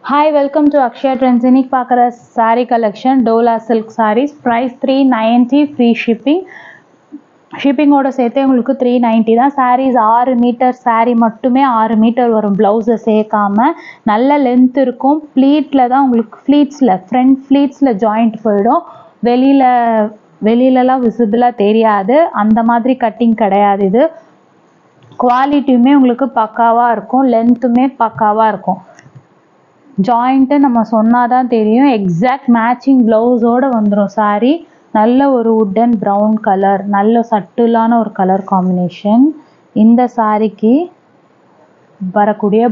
Hi, welcome to Akshaya Trends. இன்னைக்கு பார்க்குற saree collection Dola silk sarees. Price 390, free shipping. ஷிப்பிங்கோட சேர்த்தே உங்களுக்கு 390 தான். சாரீஸ் 6 மீட்டர் சாரீ மட்டுமே 6 மீட்டர் வரும், ப்ளவுஸை சேர்க்காம. நல்ல லென்த் இருக்கும். ப்ளீட்டில் தான் உங்களுக்கு, ஃப்ளீட்ஸில் ஃப்ரண்ட் ஃப்ளீட்ஸில் ஜாயிண்ட் போயிடும். வெளியிலலாம் விசிபிளாக தெரியாது. அந்த மாதிரி கட்டிங் கிடையாது இது. குவாலிட்டியுமே உங்களுக்கு பக்காவாக இருக்கும், லென்த்துமே பக்காவாக இருக்கும். ஜாயிண்ட்டு நம்ம சொன்னால் தான் தெரியும். எக்ஸாக்ட் மேட்சிங் ப்ளவுஸோடு வந்துடும் சாரீ. நல்ல ஒரு வுட்டன் ப்ரௌன் கலர், நல்ல சட்டிலான ஒரு கலர் காம்பினேஷன். இந்த சாரீக்கு வரக்கூடிய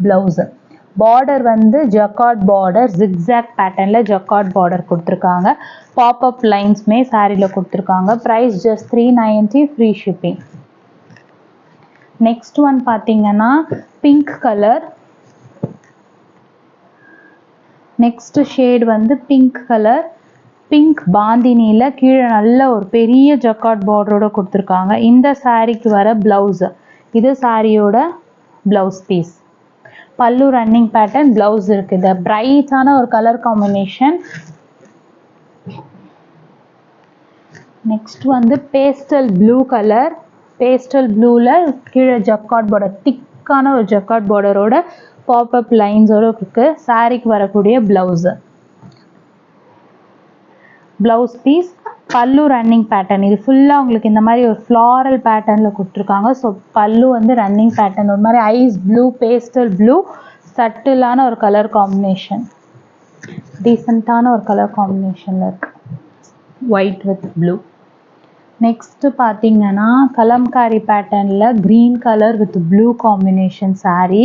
ப்ளவுஸு பார்டர் வந்து ஜக்கார்ட் பார்டர், ஜிக்ஸாக் பேட்டர்னில் ஜக்கார்ட் பார்டர் கொடுத்துருக்காங்க. பாப்அப் லைன்ஸுமே சாரியில் கொடுத்துருக்காங்க. Price just 390, free shipping. Next one பார்த்தீங்கன்னா பிங்க் கலர். நெக்ஸ்ட் ஷேட் வந்து பிங்க் கலர். பிங்க் பாந்தினியில் கீழே நல்ல ஒரு பெரிய ஜக்கார்ட் பார்டரோட கொடுத்துருக்காங்க. இந்த சாரீக்கு வர ப்ளவுஸு, இது சாரியோட blouse piece. Pallu running pattern, blouse இருக்குது. பிரைட்டான ஒரு கலர் காம்பினேஷன். நெக்ஸ்ட் வந்து பேஸ்டல் ப்ளூ கலர். பேஸ்டல் ப்ளூவில் கீழே ஜக்கார்ட் பார்டர், திக்கான ஒரு ஜக்கார்ட் பார்டரோட பாப்அப் லைன்ஸோடு இருக்குது. சாரீக்கு வரக்கூடிய blouse, blouse piece. Pallu running pattern. இது ஃபுல்லாக உங்களுக்கு இந்த மாதிரி ஒரு ஃப்ளாரல் பேட்டர்னில் கொடுத்துருக்காங்க. ஸோ பல்லு வந்து ரன்னிங் பேட்டர்ன், ஒரு மாதிரி ஐஸ் ப்ளூ, பேஸ்டல் ப்ளூ, சட்டிலான ஒரு கலர் காம்பினேஷன். டீசெண்டான ஒரு கலர் காம்பினேஷனில் இருக்குது, ஒயிட் வித் ப்ளூ. நெக்ஸ்ட்டு பார்த்தீங்கன்னா கலம்காரி பேட்டர்னில் green colour with blue combination sari.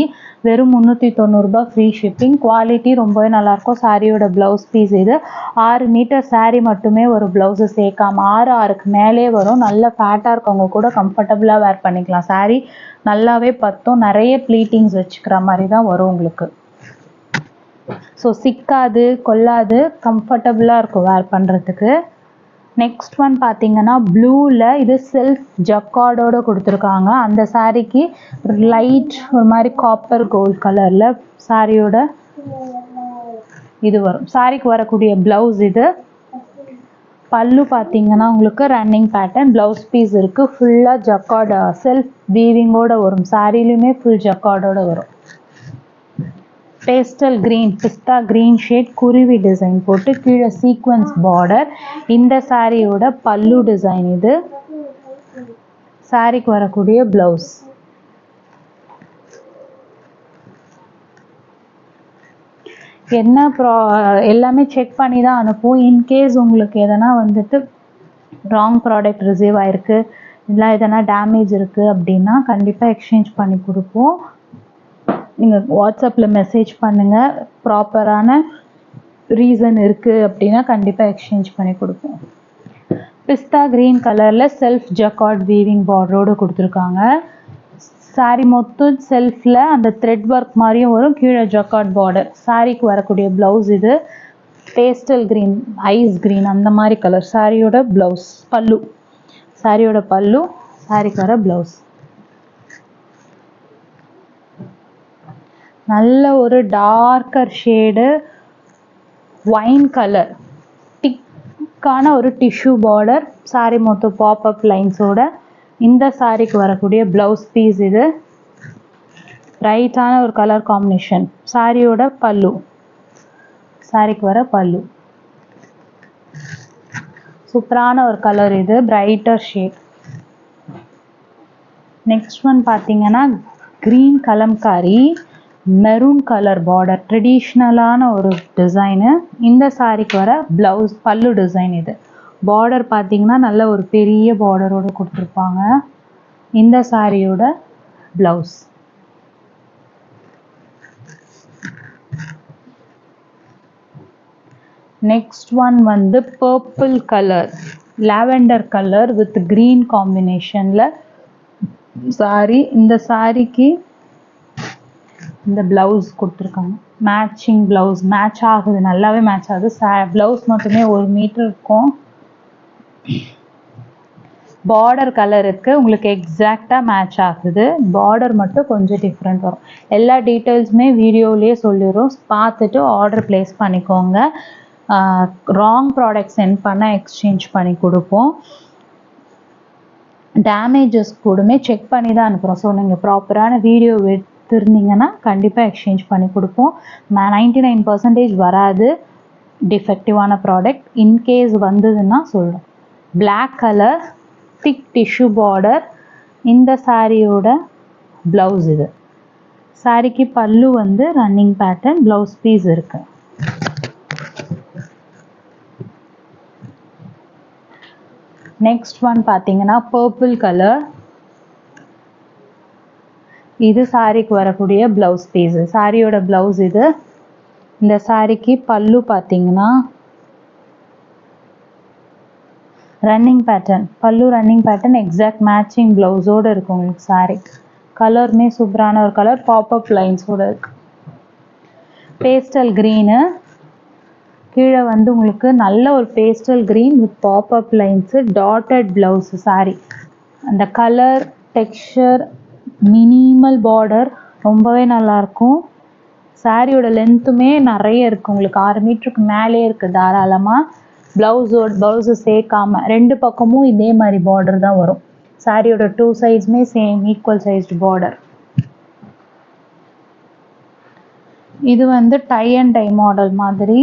வெறும் 390 ஃப்ரீ ஷிப்பிங். குவாலிட்டி ரொம்பவே நல்லாயிருக்கும். சாரியோட ப்ளவுஸ் பீஸ் இது. 6 மீட்டர் சாரீ மட்டுமே ஒரு ப்ளவுஸு சேர்க்காம 6க்கு மேலே வரும். நல்ல ஃபேட்டாக இருக்கவங்க கூட கம்ஃபர்டபுளாக வேர் பண்ணிக்கலாம். சாரீ நல்லாவே பத்தும். நிறைய ப்ளீட்டிங்ஸ் வச்சுக்கிற மாதிரி தான் வரும் உங்களுக்கு. ஸோ சிக்காது, கொள்ளாது, கம்ஃபர்டபுளாக இருக்கும் வேர் பண்ணுறதுக்கு. நெக்ஸ்ட் ஒன் பார்த்தீங்கன்னா ப்ளூவில் இது செல்ஃப் ஜக்கார்டோடு கொடுத்துருக்காங்க. அந்த சாரீக்கு லைட் ஒரு மாதிரி காப்பர் கோல்ட் கலரில் சாரியோட இது வரும். சாரிக்கு வரக்கூடிய ப்ளவுஸ் இது. பல்லு பார்த்தீங்கன்னா உங்களுக்கு ரன்னிங் பேட்டர்ன், ப்ளவுஸ் பீஸ் இருக்குது. ஃபுல்லாக ஜக்கார்டு செல்ஃப் வீவிங்கோடு வரும். சாரிலையுமே ஃபுல் ஜக்கார்டோடு வரும். பேஸ்டல் க்ரீன், பிஸ்தா க்ரீன் ஷேட், குருவி டிசைன் போட்டு கீழே சீக்வன்ஸ் பார்டர். இந்த சாரியோட பல்லு டிசைன் இது. சாரிக்கு வரக்கூடிய ப்ளவுஸ். என்ன எல்லாமே செக் பண்ணி தான் அனுப்புவோம். இன்கேஸ் உங்களுக்கு எதனா வந்துட்டு ராங் ப்ராடக்ட் ரிசீவ் ஆகிருக்கு, இல்லை எதனா டேமேஜ் இருக்குது அப்படின்னா கண்டிப்பாக எக்ஸ்சேஞ்ச் பண்ணி கொடுப்போம். நீங்கள் வாட்ஸ்அப்பில் மெசேஜ் பண்ணுங்கள். ப்ராப்பரான ரீசன் இருக்குது அப்படின்னா கண்டிப்பாக எக்ஸ்சேஞ்ச் பண்ணி கொடுப்போம். பிஸ்தா க்ரீன் கலரில் செல்ஃப் ஜக்கார்ட் வீவிங் பார்டரோடு கொடுத்துருக்காங்க. சாரீ மொத்தம் செல்ஃபில் அந்த த்ரெட் ஒர்க் மாதிரியும் வரும். கீழே ஜக்கார்ட் பார்டர். சாரீக்கு வரக்கூடிய ப்ளவுஸ் இது. பேஸ்டல் க்ரீன், ஐஸ் க்ரீன் அந்த மாதிரி கலர். சாரியோட ப்ளவுஸ், பல்லு. சாரியோட பல்லு, சாரிக்கு வர ப்ளவுஸ். நல்ல ஒரு டார்க்கர் ஷேடு ஒயின் கலர், திக்கான ஒரு டிஷ்யூ பார்டர். சாரீ மொத்தம் பாப்அப் லைன்ஸோட. இந்த சாரீக்கு வரக்கூடிய ப்ளவுஸ் பீஸ் இது. பிரைட்டான ஒரு கலர் காம்பினேஷன். சாரியோட பல்லு, சாரிக்கு வர பல்லு. சூப்பரான ஒரு கலர் இது, பிரைட்டர் ஷேட். நெக்ஸ்ட் ஒன் பார்த்தீங்கன்னா green kalamkari, maroon colour border, ட்ரெடிஷ்னலான ஒரு டிசைனு. இந்த சாரீக்கு வர ப்ளவுஸ், பல்லு டிசைன் இது. பார்டர் பார்த்தீங்கன்னா நல்ல ஒரு பெரிய பார்டரோடு கொடுத்துருப்பாங்க. இந்த சாரியோட ப்ளவுஸ். நெக்ஸ்ட் ஒன் வந்து purple colour, lavender colour with green காம்பினேஷனில் சாரீ. இந்த சாரீக்கு இந்த ப்ளவுஸ் கொடுத்துருக்காங்க. மேட்சிங் ப்ளவுஸ், மேட்ச் ஆகுது, நல்லாவே மேட்ச் ஆகுது. ப்ளவுஸ் மட்டுமே 1 மீட்டர் இருக்கும். பார்டர் கலருக்கு உங்களுக்கு எக்ஸாக்டாக மேட்ச் ஆகுது. பார்டர் மட்டும் கொஞ்சம் டிஃப்ரெண்ட் வரும். எல்லா டீட்டெயில்ஸுமே வீடியோலேயே சொல்லிடுறோம். பார்த்துட்டு ஆர்டர் ப்ளேஸ் பண்ணிக்கோங்க. ராங் ப்ராடக்ட் சென்ட் பண்ணால் எக்ஸ்சேஞ்ச் பண்ணி கொடுப்போம். டேமேஜஸ் கூடமே செக் பண்ணி தான் அனுப்புகிறோம். ஸோ நீங்கள் ப்ராப்பரான வீடியோ எடுத்திருந்தீங்கன்னா கண்டிப்பாக எக்ஸ்சேஞ்ச் பண்ணி கொடுப்போம். 99% வராது டிஃபெக்டிவான ப்ராடக்ட். இன்கேஸ் வந்ததுன்னா சொல்கிறோம். பிளாக் கலர் திக் டிஷ்யூ பார்டர். இந்த சாரியோட ப்ளவுஸ் இது. சாரிக்கு பல்லு வந்து ரன்னிங் பேட்டர்ன், ப்ளவுஸ் பீஸ் இருக்கு. நெக்ஸ்ட் ஒன் பார்த்தீங்கன்னா பர்பிள் கலர். இது சாரிக்கு வரக்கூடிய ப்ளவுஸ் பீஸ். சாரியோட ப்ளவுஸ் இது. இந்த சாரிக்கு பல்லு பார்த்தீங்கன்னா ரன்னிங் பேட்டர்ன். பல்லு ரன்னிங் பேட்டர்ன், எக்ஸாக்ட் மேட்சிங் ப்ளவுஸோடு இருக்கும் உங்களுக்கு சாரி. கலருமே சூப்பரான ஒரு கலர், பாப்அப் லைன்ஸோடு இருக்கு. Pastel green. கீழே வந்து உங்களுக்கு நல்ல ஒரு pastel green with pop-up lines, dotted blouse sorry. அந்த கலர் டெக்ஸ்சர் மினிமல் பார்டர் ரொம்பவே நல்லாயிருக்கும். சாரியோட லென்த்துமே நிறைய இருக்குது உங்களுக்கு, 6 மீட்டருக்கு மேலே இருக்குது தாராளமாக. ப்ளவுஸு சேர்க்காம 2 பக்கமும் இதே மாதிரி பார்டர் தான் வரும். சாரியோட 2 சைட்ஸுமே சேம் ஈக்குவல் சைஸ்டு பார்டர். இது வந்து டை அண்ட் டை மாடல் மாதிரி.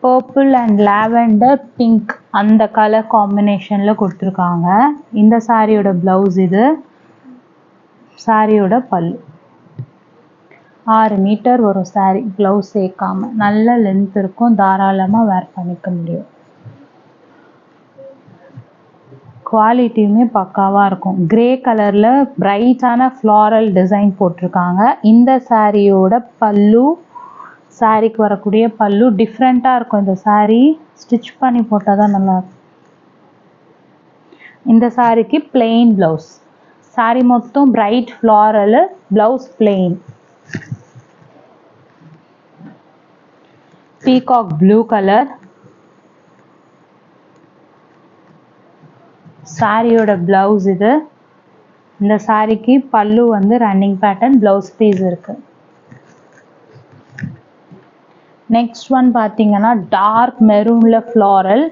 பர்பிள் அண்ட் லாவெண்டர் பிங்க் அந்த கலர் காம்பினேஷனில் கொடுத்துருக்காங்க. இந்த சாரியோட ப்ளவுஸ் இது. சாரியோட பல்லு 6 மீட்டர் வரும் சாரி, ப்ளவுஸ் சேர்க்காம. நல்ல லென்த் இருக்கும், தாராளமாக வேர் பண்ணிக்க முடியும். குவாலிட்டியுமே பக்காவாக இருக்கும். கிரே கலரில் பிரைட்டான ஃப்ளாரல் டிசைன் போட்டிருக்காங்க. இந்த சாரியோட பல்லு, சாரிக்கு வரக்கூடிய பல்லு டிஃப்ரெண்ட்டாக இருக்கும். இந்த சாரி ஸ்டிச் பண்ணி போட்டால் தான் நல்லாயிருக்கும். இந்த சாரிக்கு பிளெயின் ப்ளவுஸ். சாரி மொத்தம் bright floral, blouse plain. Peacock blue colour. சாரியோட ப்ளவுஸ் இது. இந்த சாரிக்கு பல்லு வந்து ரன்னிங் பேட்டர்ன், ப்ளவுஸ் பீஸ் இருக்கு. நெக்ஸ்ட் ஒன் பார்த்தீங்கன்னா டார்க் மெரூனில் ஃப்ளாரல்.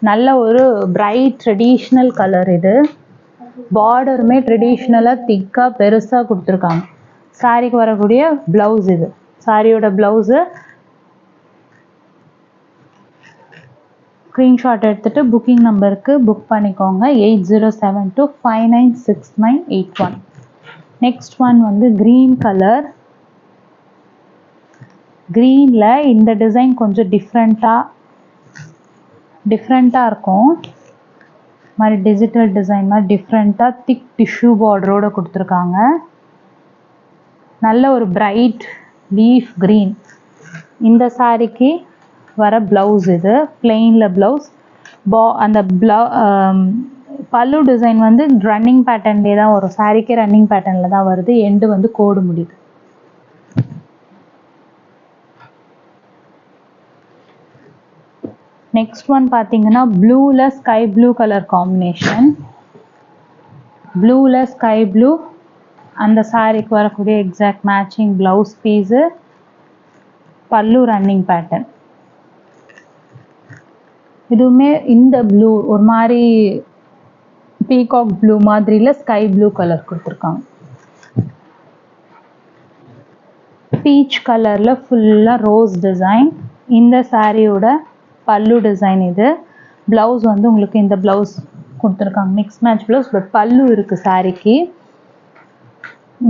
நல்ல ஒரு பிரைட் ட்ரெடிஷ்னல் கலர் இது. பார்டருமே ட்ரெடிஷ்னலாக திக்காக பெருசாக கொடுத்துருக்காங்க. சாரிக்கு வரக்கூடிய ப்ளவுஸ் இது. சாரியோட ப்ளவுஸு ஸ்க்ரீன்ஷாட் எடுத்துகிட்டு புக்கிங் நம்பருக்கு புக் பண்ணிக்கோங்க. 8072596981. நெக்ஸ்ட் ஒன் வந்து க்ரீன் கலர். க்ரீனில் இந்த டிசைன் கொஞ்சம் டிஃப்ரெண்ட்டாக இருக்கும். மாதிரி டிஜிட்டல் டிசைன் மாதிரி டிஃப்ரெண்ட்டாக திக் டிஷ்யூ பார்டரோடு கொடுத்துருக்காங்க. நல்ல ஒரு பிரைட் லீஃப் க்ரீன். இந்த சாரிக்கு வர ப்ளவுஸ் இது. பிளெயினில் ப்ளவுஸ். அந்த பல்லு டிசைன் வந்து ரன்னிங் பேட்டர்ன்லேயே தான் வரும். சாரிக்கே ரன்னிங் பேட்டர்னில் தான் வருது. எண்டு வந்து கோடு முடியுது. நெக்ஸ்ட் ஒன் பார்த்தீங்கன்னா ப்ளூவில் ஸ்கை ப்ளூ கலர் காம்பினேஷன். ப்ளூவில் ஸ்கை ப்ளூ. அந்த சாரிக்கு வரக்கூடிய எக்ஸாக்ட் மேட்சிங் ப்ளவுஸ் பீஸு. பல்லு ரன்னிங் பேட்டர்ன். இதுவுமே இந்த ப்ளூ ஒரு மாதிரி பீகாக் ப்ளூ மாதிரியில் ஸ்கை ப்ளூ கலர் கொடுத்துருக்காங்க. பீச் கலரில் ஃபுல்லாக ரோஸ் டிசைன். இந்த சாரியோட பல்லு டிசைன் இது. ப்ளவுஸ் வந்து உங்களுக்கு இந்த ப்ளவுஸ் கொடுத்துருக்காங்க, மிக்ஸ் மேட்ச் ப்ளவுஸ். பட் பல்லு இருக்குது சாரிக்கு.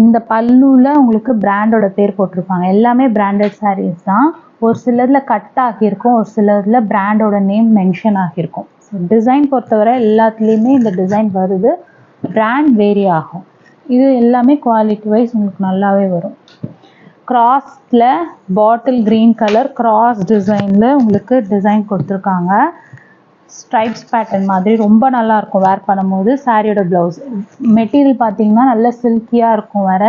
இந்த பல்லுவில் உங்களுக்கு பிராண்டோட பேர் போட்டிருப்பாங்க. எல்லாமே பிராண்டட் சாரீஸ் தான். ஒரு சிலதில் கட் ஆகியிருக்கும், ஒரு சிலதில் பிராண்டோட நேம் மென்ஷன் ஆகியிருக்கும். ஸோ டிசைன் பொறுத்தவரை எல்லாத்துலேயுமே இந்த டிசைன் வருது, பிராண்ட் வேரி ஆகும். இது எல்லாமே குவாலிட்டி வைஸ் உங்களுக்கு நல்லாவே வரும். கிராஸில் பாட்டில் க்ரீன் கலர் கிராஸ் டிசைனில் உங்களுக்கு டிசைன் கொடுத்துருக்காங்க. ஸ்ட்ரைப்ஸ் பேட்டர்ன் மாதிரி ரொம்ப நல்லாயிருக்கும் வேர் பண்ணும்போது. சாரியோட ப்ளவுஸ் மெட்டீரியல் பார்த்தீங்கன்னா நல்ல சில்கியாக இருக்கும். வேற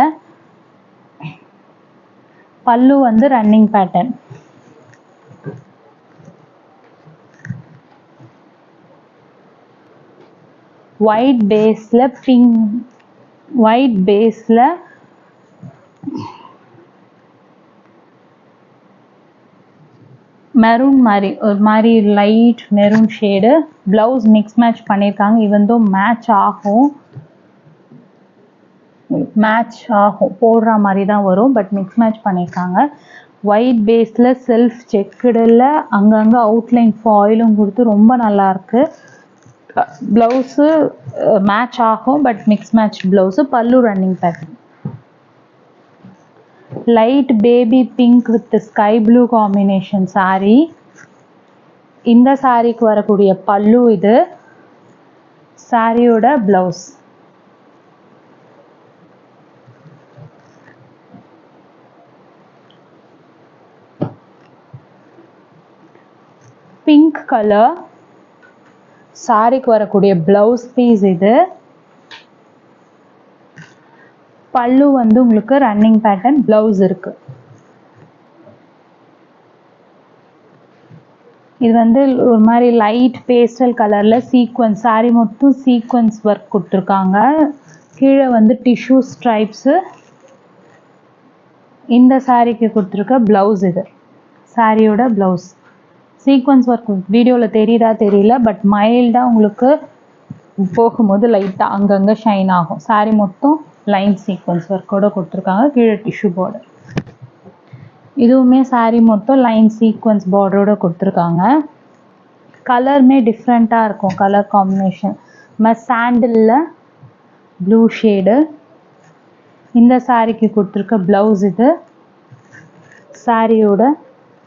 பல்லு வந்து ரன்னிங் பேட்டர்ன். ஒயிட் பேஸில் பிங்க், ஒயிட் பேஸில் மெரூன் மாதிரி ஒரு மாதிரி light maroon shade. Blouse mix match பண்ணியிருக்காங்க. இவன் மேட்ச் ஆகும் போடுற மாதிரி தான் வரும், பட் மிக்ஸ் மேட்ச் பண்ணியிருக்காங்க. ஒயிட் பேஸில் செல்ஃப் செக்குடில் அங்கங்கே அவுட்லைன் ஃபாயிலும் கொடுத்து ரொம்ப நல்லாயிருக்கு. ப்ளவுஸு மேட்ச் ஆகும், but mix match blouse. Pallu running pattern light baby pink with sky blue combination saree. இந்த சாரிக்கு வரக்கூடிய பல்லு இது. சாரியோட பிளவுஸ். பிங்க் கலர் சாரிக்கு வரக்கூடிய பிளவுஸ் பீஸ் இது. பல்லு உங்களுக்கு ரன்னிங் பேட்டர்ன், பிளவுஸ் இருக்கு. இது ஒரு மாதிரி லைட் பேஸ்டல் கலர்ல சீக்வன்ஸ், சாரி மொத்தம் சீக்வன்ஸ் ஒர்க் கொடுத்துருக்காங்க. கீழே டிஷ்யூ ஸ்ட்ரைப்ஸ். இந்த சாரிக்கு கொடுத்துருக்க பிளவுஸ் இது. சாரியோட பிளவுஸ் சீக்வன்ஸ் ஒர்க் வீடியோவில் தெரியுதா தெரியல, பட் மைல்டாக உங்களுக்கு போகும்போது லைட்டாக அங்கங்கே ஷைன் ஆகும். சாரி மொத்தம் லைன் சீக்வன்ஸ் ஒர்க்கோட கொடுத்துருக்காங்க. கீழே டிஷ்யூ பார்டர். இதுவுமே சாரி மொத்தம் லைன் சீக்வன்ஸ் பார்டரோட கொடுத்துருக்காங்க. கலருமே டிஃப்ரெண்ட்டாக இருக்கும். கலர் காம்பினேஷன் சாண்டிலில் ப்ளூ ஷேடு. இந்த சாரிக்கு கொடுத்துருக்க ப்ளவுஸ் இது. சாரியோட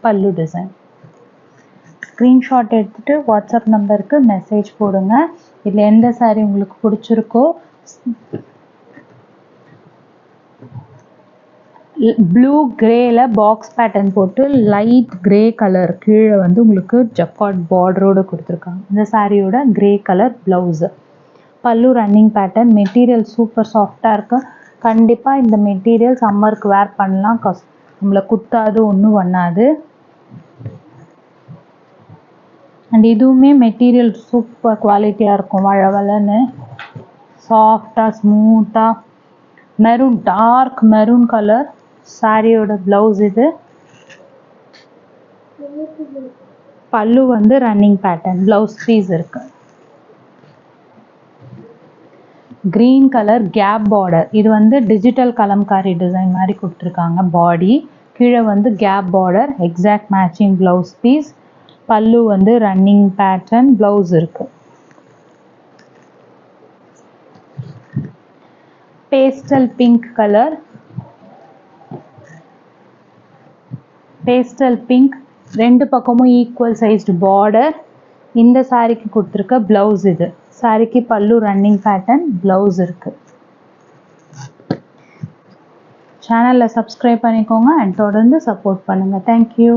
பல்லு டிசைன். ஸ்க்ரீன்ஷாட் எடுத்துகிட்டு வாட்ஸ்அப் நம்பருக்கு மெசேஜ் போடுங்க. இதில் எந்த சாரி உங்களுக்கு பிடிச்சிருக்கோ ப்ளூ கிரேல பாக்ஸ் பேட்டர்ன் போட்டு லைட் கிரே கலர் கீழே உங்களுக்கு ஜக்கார்ட் பார்டரோடு கொடுத்துருக்காங்க. இந்த சாரியோட grey colour blouse. Pallu running pattern. Material super சாஃப்டாக இருக்கு. கண்டிப்பாக இந்த மெட்டீரியல் சம்மருக்கு வேர் பண்ணலாம். நம்மளை குத்தாது, ஒன்றும் பண்ணாது. அண்ட் இதுவுமே மெட்டீரியல் சூப்பர் குவாலிட்டியாக இருக்கும். வளவலன்னு சாஃப்டாக ஸ்மூத்தாக. மெரூன், டார்க் மெரூன் கலர் சாரியோட பிளவுஸ் இது. Pallu running pattern, blouse piece இருக்கு. Green colour cape border. இது டிஜிட்டல் கலம்காரி டிசைன் மாதிரி கொடுத்துருக்காங்க. பாடி கீழே cape border, exact matching blouse piece. Pallu running pattern, blouse இருக்கு. Pastel pink colour. Pastel pink, ரெண்டு பக்கமும் ஈக்குவல் சைஸ்டு பார்டர். இந்த சாரிக்கு கொடுத்துருக்க பிளவுஸ் இது. சாரிக்கு பல்லு ரன்னிங் பேட்டர்ன், பிளவுஸ் இருக்கு. சேனலில் சப்ஸ்கிரைப் பண்ணிக்கோங்க அண்ட் தொடர்ந்து சப்போர்ட் பண்ணுங்கள். தேங்க்யூ.